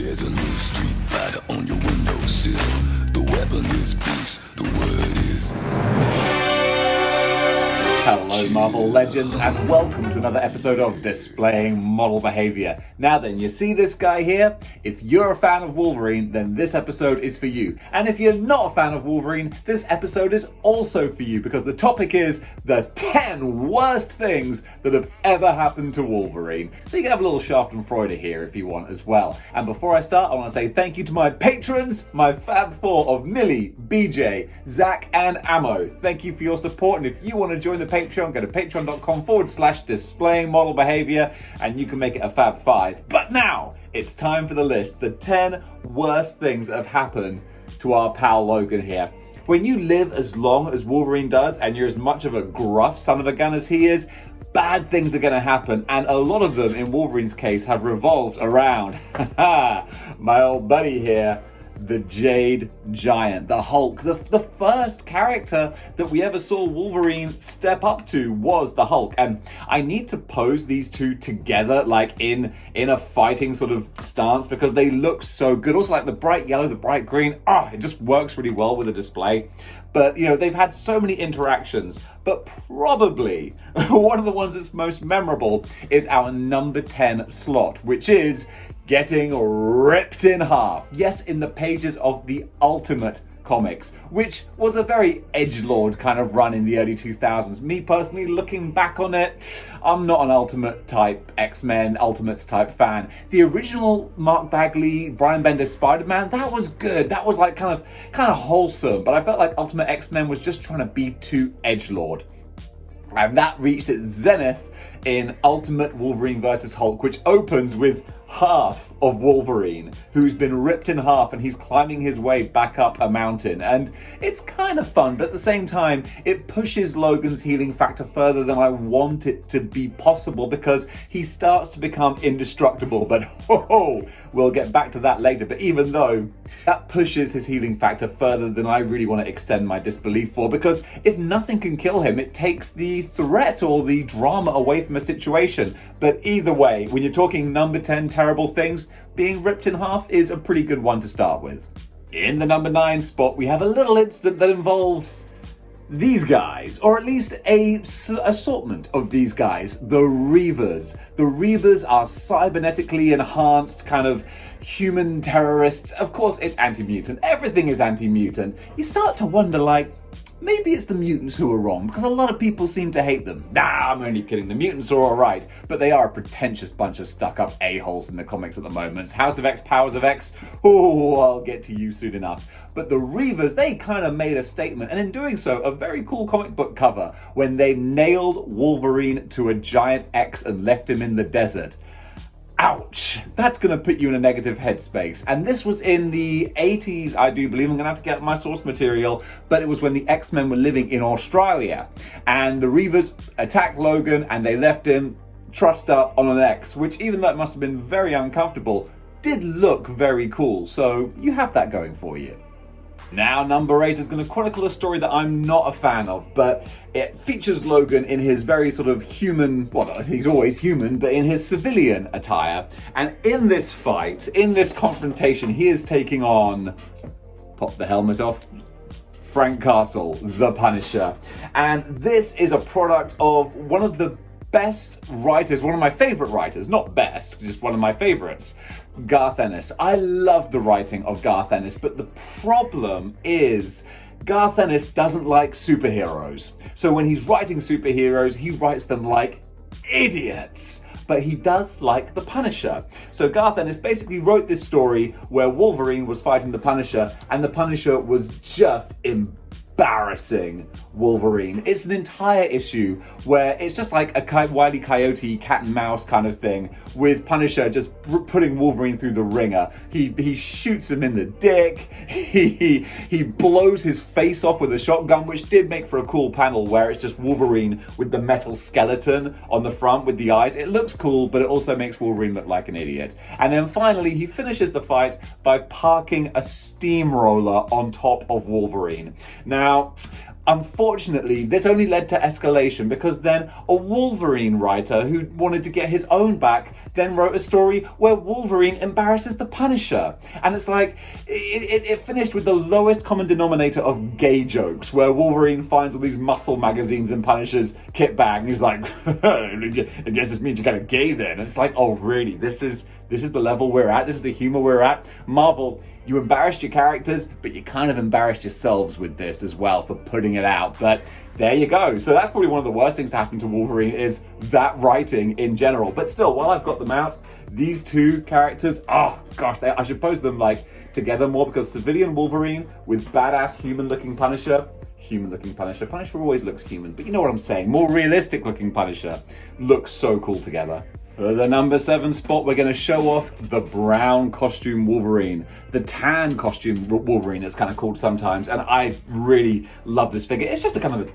There's a new street fighter on your windowsill. The weapon is peace, the word is... Hello Marvel Legends, and welcome to another episode of Displaying Model Behaviour. Now then, you see this guy here? If you're a fan of Wolverine, then this episode is for you. And if you're not a fan of Wolverine, this episode is also for you, because the topic is the 10 worst things that have ever happened to Wolverine. So you can have a little Schadenfreude here if you want as well. And before I start, I want to say thank you to my patrons, my Fab Four of Millie, BJ, Zach, and Ammo. Thank you for your support, and if you want to join the Patreon, go to patreon.com/displaying model behavior and you can make it a Fab 5. But now it's time for the list, the 10 worst things that have happened to our pal Logan here. When you live as long as Wolverine does and you're as much of a gruff son of a gun as he is, bad things are going to happen, and a lot of them in Wolverine's case have revolved around my old buddy here, the Jade Giant, the Hulk. The first character that we ever saw Wolverine step up to was the Hulk, and I need to pose these two together like in a fighting sort of stance because they look so good. Also, like the bright yellow, the bright green, it just works really well with the display. But, you know, they've had so many interactions, but probably one of the ones that's most memorable is our number 10 slot, which is getting ripped in half. Yes, in the pages of the Ultimate comics, which was a very edgelord kind of run in the early 2000s. Me personally, looking back on it, I'm not an Ultimate type X-Men, Ultimates type fan. The original Mark Bagley, Brian Bendis Spider-Man, that was good. That was like kind of wholesome, but I felt like Ultimate X-Men was just trying to be too edgelord. And that reached its zenith in Ultimate Wolverine vs. Hulk, which opens with half of Wolverine, who's been ripped in half and he's climbing his way back up a mountain. And it's kind of fun, but at the same time, it pushes Logan's healing factor further than I want it to be possible because he starts to become indestructible. But we'll get back to that later. But even though that pushes his healing factor further than I really want to extend my disbelief for, because if nothing can kill him, it takes the threat or the drama away from a situation. But either way, when you're talking number 10 terrible things, being ripped in half is a pretty good one to start with. In the number 9 spot, we have a little incident that involved these guys, or at least a assortment of these guys, the Reavers. The Reavers are cybernetically enhanced kind of human terrorists. Of course, it's anti-mutant. Everything is anti-mutant. You start to wonder, like, maybe it's the mutants who are wrong, because a lot of people seem to hate them. Nah, I'm only kidding. The mutants are alright, but they are a pretentious bunch of stuck-up a-holes in the comics at the moment. House of X, Powers of X, I'll get to you soon enough. But the Reavers, they kind of made a statement, and in doing so, a very cool comic book cover, when they nailed Wolverine to a giant X and left him in the desert. Ouch, that's going to put you in a negative headspace. And this was in the 80s, I do believe. I'm going to have to get my source material, but it was when the X-Men were living in Australia. And the Reavers attacked Logan and they left him trussed up on an X, which, even though it must have been very uncomfortable, did look very cool. So you have that going for you. Now, number 8 is going to chronicle a story that I'm not a fan of, but it features Logan in his very sort of human, well, he's always human, but in his civilian attire. And in this fight, in this confrontation, he is taking on, pop the helmet off, Frank Castle, the Punisher. And this is a product of one of the best writers, one of my favorite writers, not best, just one of my favorites, Garth Ennis. I love the writing of Garth Ennis, but the problem is Garth Ennis doesn't like superheroes. So when he's writing superheroes, he writes them like idiots. But he does like the Punisher. So Garth Ennis basically wrote this story where Wolverine was fighting the Punisher, and the Punisher was just embarrassing Wolverine. It's an entire issue where it's just like a Wile E. Coyote cat and mouse kind of thing, with Punisher just putting Wolverine through the ringer. He shoots him in the dick. He blows his face off with a shotgun, which did make for a cool panel where it's just Wolverine with the metal skeleton on the front with the eyes. It looks cool, but it also makes Wolverine look like an idiot. And then finally, he finishes the fight by parking a steamroller on top of Wolverine. Now, Unfortunately, this only led to escalation because then a Wolverine writer who wanted to get his own back then wrote a story where Wolverine embarrasses the Punisher. And it's like, it finished with the lowest common denominator of gay jokes, where Wolverine finds all these muscle magazines in Punisher's kit bag, and he's like, I guess this means you're kind of gay then. And it's like, oh really, this is the level we're at, this is the humor we're at. Marvel, you embarrassed your characters, but you kind of embarrassed yourselves with this as well for putting it out. But there you go. So that's probably one of the worst things to happen to Wolverine, is that writing in general. But still, while I've got them out, these two characters, oh gosh, I should pose them like together more, because civilian Wolverine with badass human-looking Punisher, Punisher always looks human, but you know what I'm saying, more realistic looking Punisher, looks so cool together. For the number 7 spot, we're going to show off the brown costume Wolverine. The tan costume Wolverine, it's kind of called sometimes, and I really love this figure. It's just a kind of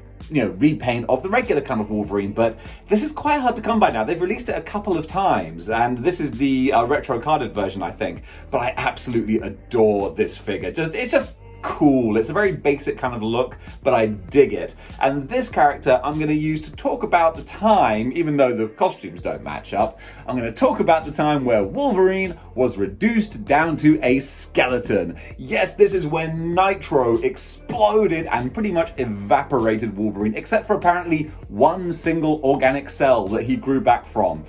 repaint of the regular kind of Wolverine, but this is quite hard to come by now. They've released it a couple of times, and this is the retro carded version, I think. But I absolutely adore this figure. It's just cool. It's a very basic kind of look, but I dig it. And this character I'm going to use to talk about the time, even though the costumes don't match up, I'm going to talk about the time where Wolverine was reduced down to a skeleton. Yes, this is when Nitro exploded and pretty much evaporated Wolverine, except for apparently one single organic cell that he grew back from.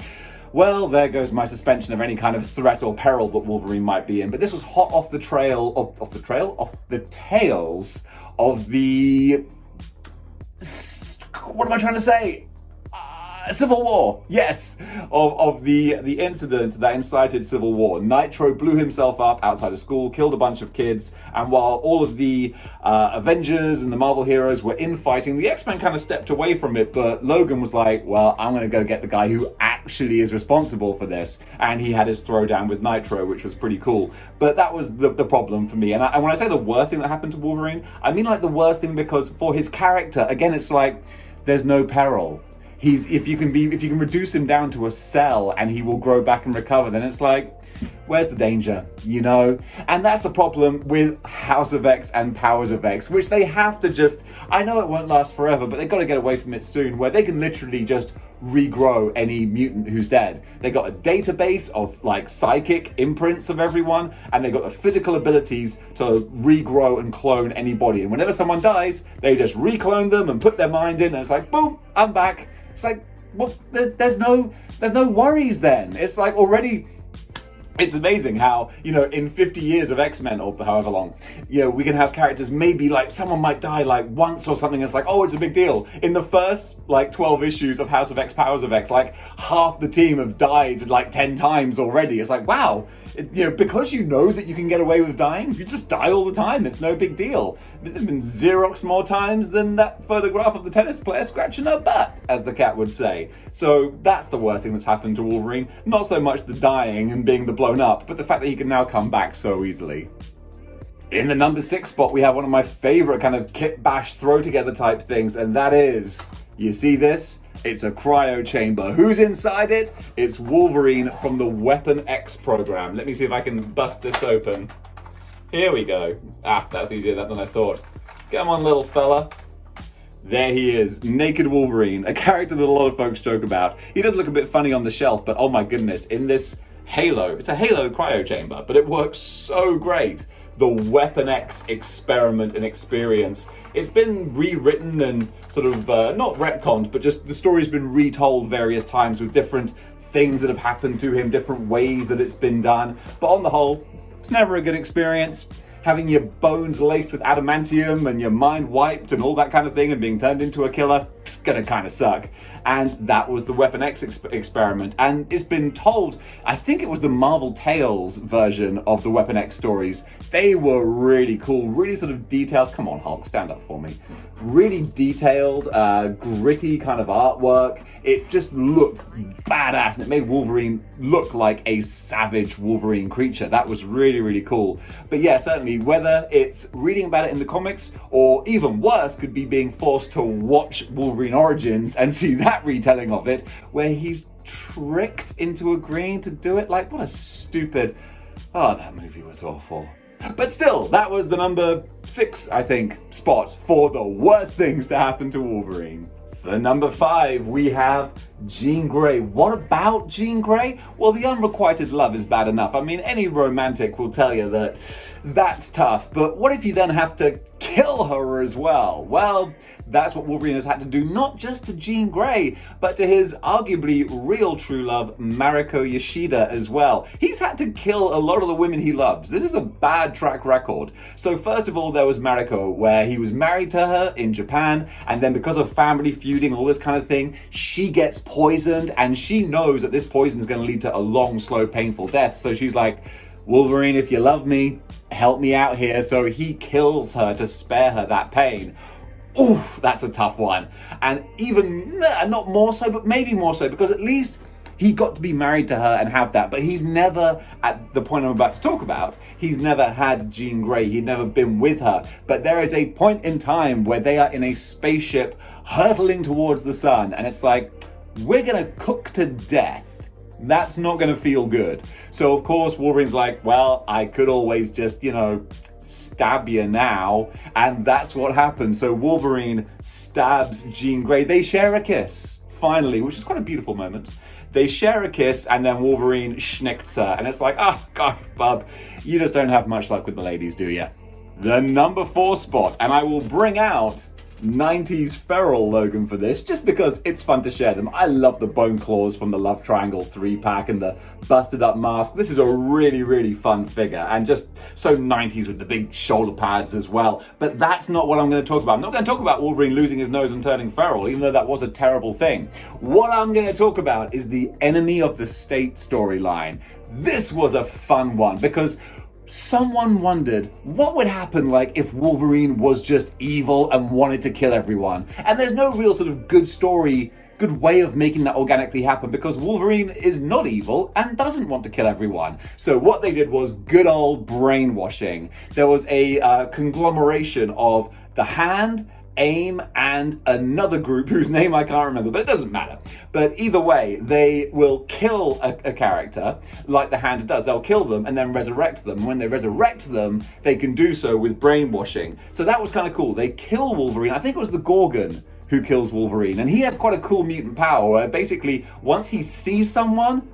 Well, there goes my suspension of any kind of threat or peril that Wolverine might be in. But this was hot off the tails of the... What am I trying to say? Civil War, yes, of the incident that incited Civil War. Nitro blew himself up outside of school, killed a bunch of kids, and while all of the Avengers and the Marvel heroes were infighting, the X-Men kind of stepped away from it, but Logan was like, well, I'm going to go get the guy who actually is responsible for this, and he had his throwdown with Nitro, which was pretty cool. But that was the problem for me, and when I say the worst thing that happened to Wolverine, I mean like the worst thing, because for his character, again, it's like, there's no peril. If you can reduce him down to a cell and he will grow back and recover, then it's like, where's the danger, And that's the problem with House of X and Powers of X, which they have to just, I know it won't last forever, but they've got to get away from it soon, where they can literally just regrow any mutant who's dead. They got a database of like psychic imprints of everyone, and they've got the physical abilities to regrow and clone anybody. And whenever someone dies, they just reclone them and put their mind in, and it's like, boom, I'm back. It's like, well, there's no worries then. It's like already, it's amazing how, in 50 years of X-Men or however long, we can have characters, maybe like someone might die like once or something. It's like, oh, it's a big deal. In the first like 12 issues of House of X, Powers of X, like half the team have died like 10 times already. It's like, wow. Because you know that you can get away with dying, you just die all the time. It's no big deal. There's been Xerox more times than that photograph of the tennis player scratching her butt, as the cat would say. So that's the worst thing that's happened to Wolverine. Not so much the dying and being the blown up, but the fact that he can now come back so easily. In the number 6 spot, we have one of my favorite kind of kit bash throw together type things, and that is, you see this? It's a cryo chamber. Who's inside it? It's Wolverine from the Weapon X program. Let me see if I can bust this open. Here we go. That's easier than I thought. Come on, little fella. There he is, naked Wolverine, a character that a lot of folks joke about. He does look a bit funny on the shelf, but oh my goodness, in this Halo, it's a Halo cryo chamber, but it works so great. The Weapon X experiment and experience. It's been rewritten and sort of, not retconned, but just the story's been retold various times with different things that have happened to him, different ways that it's been done. But on the whole, it's never a good experience. Having your bones laced with adamantium and your mind wiped and all that kind of thing and being turned into a killer, it's gonna kind of suck. And that was the Weapon X experiment. And it's been told, I think it was the Marvel Tales version of the Weapon X stories. They were really cool, really sort of detailed. Come on, Hulk, stand up for me. Really detailed, gritty kind of artwork. It just looked badass, and it made Wolverine look like a savage Wolverine creature. That was really, really cool. But yeah, certainly, whether it's reading about it in the comics, or even worse, could be being forced to watch Wolverine Origins and see that retelling of it, where he's tricked into agreeing to do it. Like, what a stupid... Oh, that movie was awful. But still, that was the number 6, I think, spot for the worst things to happen to Wolverine. For number 5, we have Jean Grey. What about Jean Grey? Well, the unrequited love is bad enough. I mean, any romantic will tell you that that's tough. But what if you then have to kill her as well? Well, that's what Wolverine has had to do, not just to Jean Grey, but to his arguably real true love, Mariko Yoshida, as well. He's had to kill a lot of the women he loves. This is a bad track record. So first of all, there was Mariko, where he was married to her in Japan, and then because of family feuding, all this kind of thing, she gets poisoned, and she knows that this poison is going to lead to a long, slow, painful death. So she's like, Wolverine, if you love me, help me out here. So he kills her to spare her that pain. Oof, that's a tough one. And even, not more so, but maybe more so, because at least he got to be married to her and have that. But he's never, at the point I'm about to talk about, he's never had Jean Grey. He'd never been with her. But there is a point in time where they are in a spaceship hurtling towards the sun. And it's like, we're going to cook to death. That's not going to feel good. So, of course, Wolverine's like, well, I could always just, stab you now. And that's what happens. So Wolverine stabs Jean Grey. They share a kiss, finally, which is quite a beautiful moment. They share a kiss, and then Wolverine schnicks her. And it's like, oh, gosh, bub, you just don't have much luck with the ladies, do you? The number 4 spot, and I will bring out 90s feral Logan for this, just because it's fun to share them. I love the bone claws from the Love Triangle 3-pack and the busted up mask. This is a really, really fun figure, and just so 90s with the big shoulder pads as well. But that's not what I'm going to talk about. I'm not going to talk about Wolverine losing his nose and turning feral, even though that was a terrible thing. What I'm going to talk about is the Enemy of the State storyline. This was a fun one, because someone wondered what would happen like if Wolverine was just evil and wanted to kill everyone. And there's no real sort of good way of making that organically happen, because Wolverine is not evil and doesn't want to kill everyone. So what they did was good old brainwashing. There was a conglomeration of the Hand, AIM, and another group whose name I can't remember, but it doesn't matter. But either way, they will kill a character like the Hand does. They'll kill them and then resurrect them. When they resurrect them, they can do so with brainwashing. So that was kind of cool. They kill Wolverine. I think it was the Gorgon who kills Wolverine. And he has quite a cool mutant power where basically once he sees someone,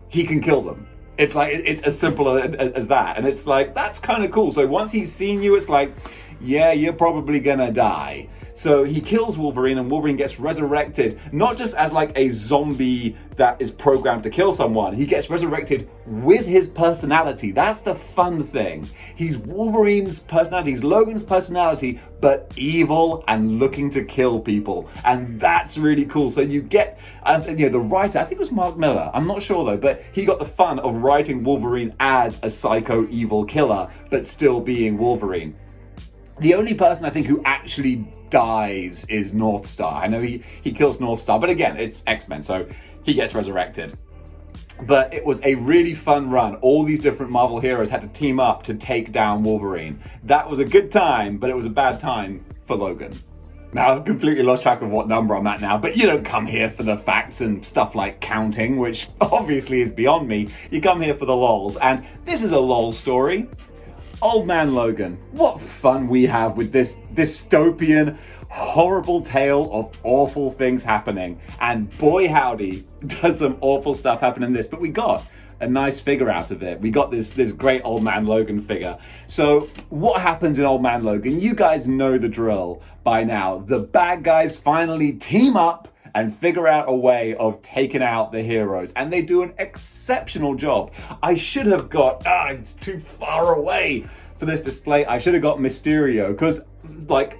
he can kill them. It's like, it's as simple as that. And it's like, that's kind of cool. So once he's seen you, it's like, yeah, you're probably gonna die. So he kills Wolverine, and Wolverine gets resurrected, not just as like a zombie that is programmed to kill someone. He gets resurrected with his personality. That's the fun thing. He's Wolverine's personality, he's Logan's personality, but evil and looking to kill people. And that's really cool. So you get, the writer, I think it was Mark Miller, I'm not sure though, but he got the fun of writing Wolverine as a psycho evil killer, but still being Wolverine. The only person I think who actually dies is Northstar. I know he kills Northstar, but again, it's X-Men, so he gets resurrected. But it was a really fun run. All these different Marvel heroes had to team up to take down Wolverine. That was a good time, but it was a bad time for Logan. Now, I've completely lost track of what number I'm at now, but you don't come here for the facts and stuff like counting, which obviously is beyond me. You come here for the lols, and this is a lol story. Old Man Logan. What fun we have with this dystopian, horrible tale of awful things happening. And boy howdy, does some awful stuff happen in this. But we got a nice figure out of it. We got this great Old Man Logan figure. So what happens in Old Man Logan? You guys know the drill by now. The bad guys finally team up and figure out a way of taking out the heroes. And they do an exceptional job. I should have got, it's too far away for this display. I should have got Mysterio, because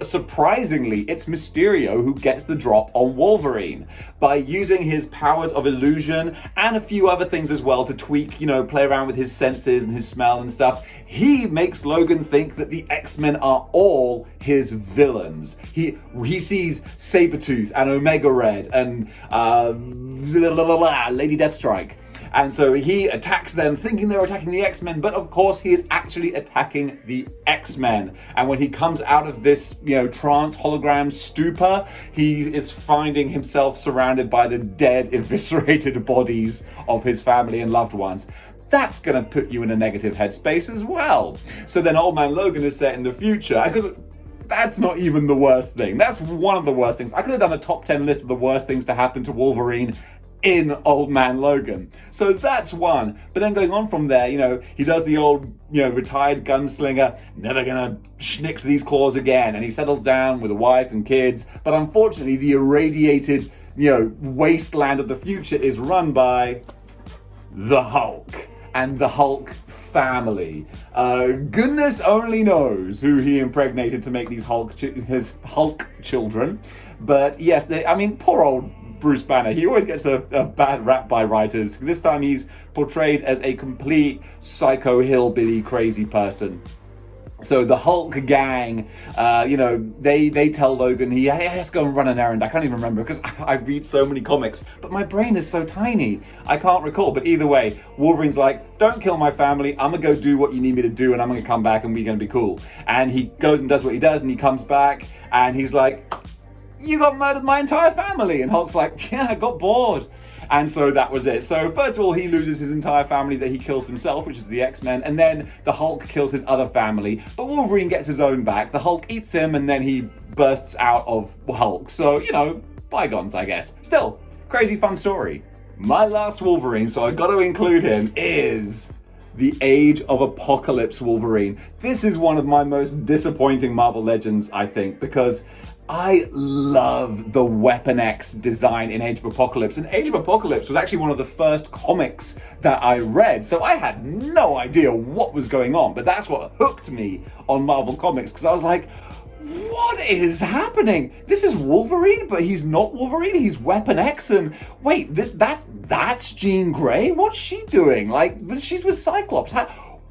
surprisingly, it's Mysterio who gets the drop on Wolverine by using his powers of illusion and a few other things as well to tweak, play around with his senses and his smell and stuff. He makes Logan think that the X-Men are all his villains. He sees Sabretooth and Omega Red and Lady Deathstrike. And so he attacks them thinking they're attacking the X-Men, but of course he is actually attacking the X-Men. And when he comes out of this, trance hologram stupor, he is finding himself surrounded by the dead, eviscerated bodies of his family and loved ones. that's going to put you in a negative headspace as well. So then Old Man Logan is set in the future, because that's not even the worst thing. That's one of the worst things. I could have done a top 10 list of the worst things to happen to Wolverine in Old Man Logan. So that's one. But then going on from there, he does the old, retired gunslinger, never gonna schnick these claws again. And he settles down with a wife and kids. But unfortunately, the irradiated, wasteland of the future is run by the Hulk and the Hulk family. Goodness only knows who he impregnated to make these his Hulk children. But yes, poor old Bruce Banner. He always gets a bad rap by writers. This time he's portrayed as a complete psycho hillbilly crazy person. So the Hulk gang, they tell Logan he has to go and run an errand. I can't even remember because I read so many comics, but my brain is so tiny, I can't recall. But either way, Wolverine's like, don't kill my family. I'm going to go do what you need me to do, and I'm going to come back, and we're going to be cool. And he goes and does what he does, and he comes back, and he's like, you got murdered my entire family. And Hulk's like, yeah, I got bored. And so that was it. So first of all, he loses his entire family that he kills himself, which is the X-Men. And then the Hulk kills his other family. But Wolverine gets his own back. The Hulk eats him, and then he bursts out of Hulk. So, bygones, I guess. Still, crazy fun story. My last Wolverine, so I got to include him, is the Age of Apocalypse Wolverine. This is one of my most disappointing Marvel Legends, I think, because I love the Weapon X design in Age of Apocalypse. And Age of Apocalypse was actually one of the first comics that I read. So I had no idea what was going on. But that's what hooked me on Marvel Comics, because I was like, what is happening? This is Wolverine, but he's not Wolverine. He's Weapon X. And wait, that's Jean Grey? What's she doing? But she's with Cyclops.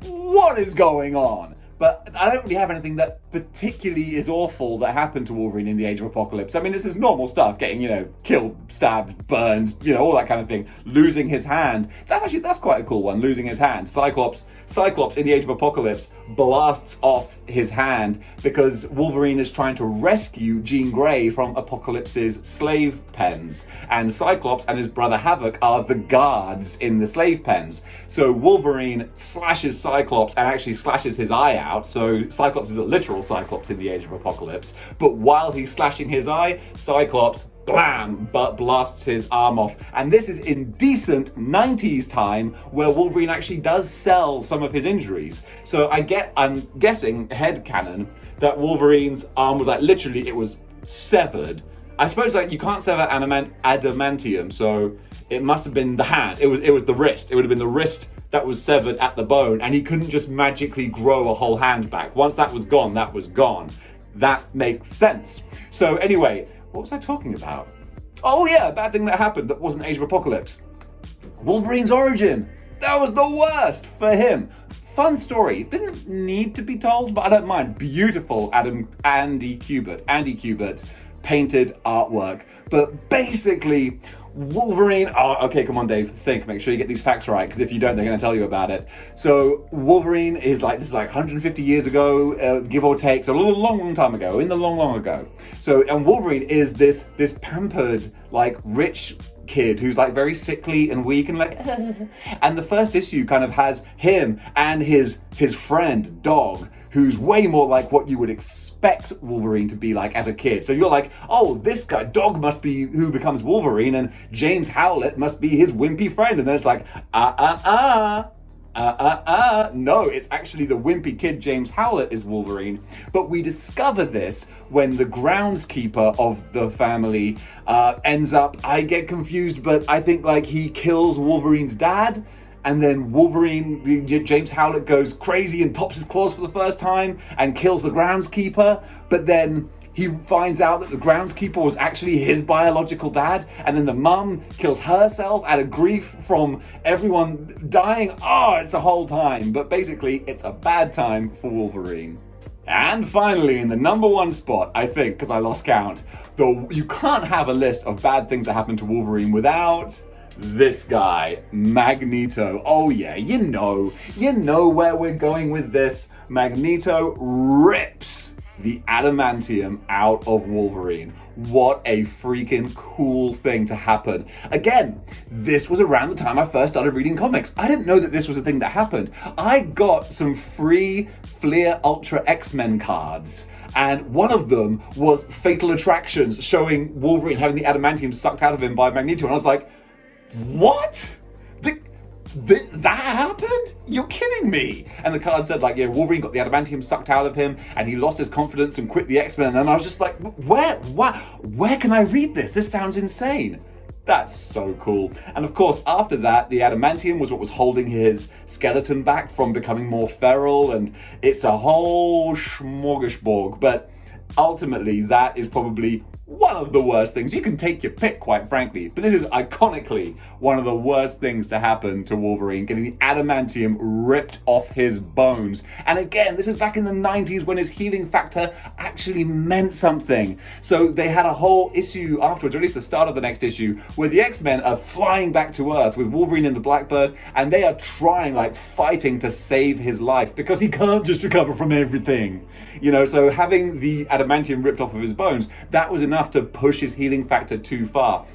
What is going on? But I don't really have anything that particularly is awful that happened to Wolverine in the Age of Apocalypse. This is normal stuff, getting, killed, stabbed, burned, all that kind of thing. Losing his hand. That's quite a cool one, losing his hand. Cyclops in the Age of Apocalypse blasts off his hand because Wolverine is trying to rescue Jean Grey from Apocalypse's slave pens. And Cyclops and his brother Havoc are the guards in the slave pens. So Wolverine slashes Cyclops and actually slashes his eye out. So Cyclops is a literal Cyclops in the Age of Apocalypse. But while he's slashing his eye, Cyclops blam, but blasts his arm off. And this is in decent 90s time where Wolverine actually does sell some of his injuries. So I'm guessing, headcanon, that Wolverine's arm was literally, it was severed. I suppose you can't sever adamantium, so it must have been the hand. It was the wrist. It would have been the wrist that was severed at the bone, and he couldn't just magically grow a whole hand back. Once that was gone, that was gone. That makes sense. So anyway, what was I talking about? Oh yeah, a bad thing that happened that wasn't Age of Apocalypse. Wolverine's origin. That was the worst for him. Fun story. Didn't need to be told, but I don't mind. Beautiful Andy Kubert painted artwork. But basically, Wolverine... Oh, okay, come on, Dave. Think. Make sure you get these facts right, because if you don't, they're going to tell you about it. So Wolverine is this is 150 years ago, give or take. So a long time ago, in the long ago. So, and Wolverine is this pampered, rich kid who's very sickly and weak and and the first issue kind of has him and his friend Dog, who's way more like what you would expect Wolverine to be like as a kid. So you're like, oh, this guy, Dog, must be who becomes Wolverine, and James Howlett must be his wimpy friend. And then it's no, it's actually the wimpy kid, James Howlett, is Wolverine. But we discover this when the groundskeeper of the family ends up, I get confused, but I think he kills Wolverine's dad. And then Wolverine, James Howlett, goes crazy and pops his claws for the first time and kills the groundskeeper. But then he finds out that the groundskeeper was actually his biological dad. And then the mum kills herself out of grief from everyone dying. Oh, it's a whole time. But basically, it's a bad time for Wolverine. And finally, in the number one spot, I think, because I lost count, though you can't have a list of bad things that happen to Wolverine without this guy, Magneto. Oh yeah, you know where we're going with this. Magneto rips the adamantium out of Wolverine. What a freaking cool thing to happen. Again, this was around the time I first started reading comics. I didn't know that this was a thing that happened. I got some free Fleer Ultra X-Men cards, and one of them was Fatal Attractions, showing Wolverine having the adamantium sucked out of him by Magneto, and I was like, what? That happened? You're kidding me. And the card said, like, yeah, Wolverine got the adamantium sucked out of him and he lost his confidence and quit the X-Men. And I was just like, where can I read this? This sounds insane. That's so cool. And of course, after that, the adamantium was what was holding his skeleton back from becoming more feral, and it's a whole smorgasbord. But ultimately, that is probably one of the worst things. You can take your pick, quite frankly, but this is iconically one of the worst things to happen to Wolverine, getting the adamantium ripped off his bones. And again, this is back in the 90s when his healing factor actually meant something. So they had a whole issue afterwards, or at least the start of the next issue, where the X-Men are flying back to Earth with Wolverine and the Blackbird, and they are trying, like, fighting to save his life because he can't just recover from everything. You know, so having the adamantium ripped off of his bones, that was enough to push his healing factor too far.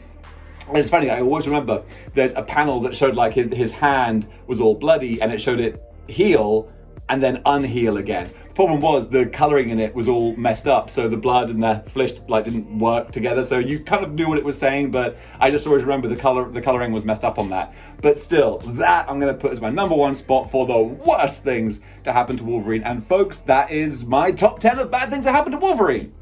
And it's funny, I always remember there's a panel that showed like his hand was all bloody and it showed it heal and then unheal again. Problem was the coloring in it was all messed up, so the blood and the flesh like didn't work together. So you kind of knew what it was saying, but I just always remember the coloring was messed up on that. But still, that I'm going to put as my number one spot for the worst things to happen to Wolverine. And folks, that is my top 10 of bad things that happen to Wolverine.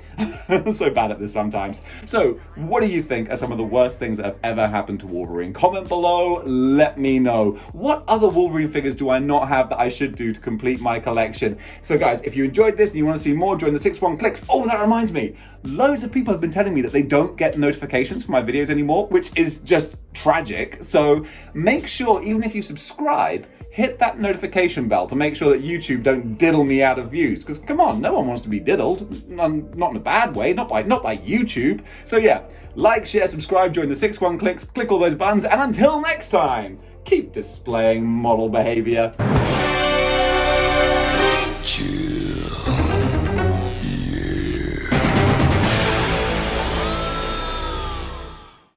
So bad at this sometimes. So what do you think are some of the worst things that have ever happened to Wolverine? Comment below, let me know. What other Wolverine figures do I not have that I should do to complete my collection? So guys, if you enjoyed this and you want to see more, join the 6-1 clicks. Oh, that reminds me, loads of people have been telling me that they don't get notifications for my videos anymore, which is just tragic. So make sure, even if you subscribe, hit that notification bell to make sure that YouTube don't diddle me out of views. Because come on, no one wants to be diddled. Not in a bad way, not by YouTube. So yeah, like, share, subscribe, join the 6-1 clicks, click all those buttons, and until next time, keep displaying model behavior.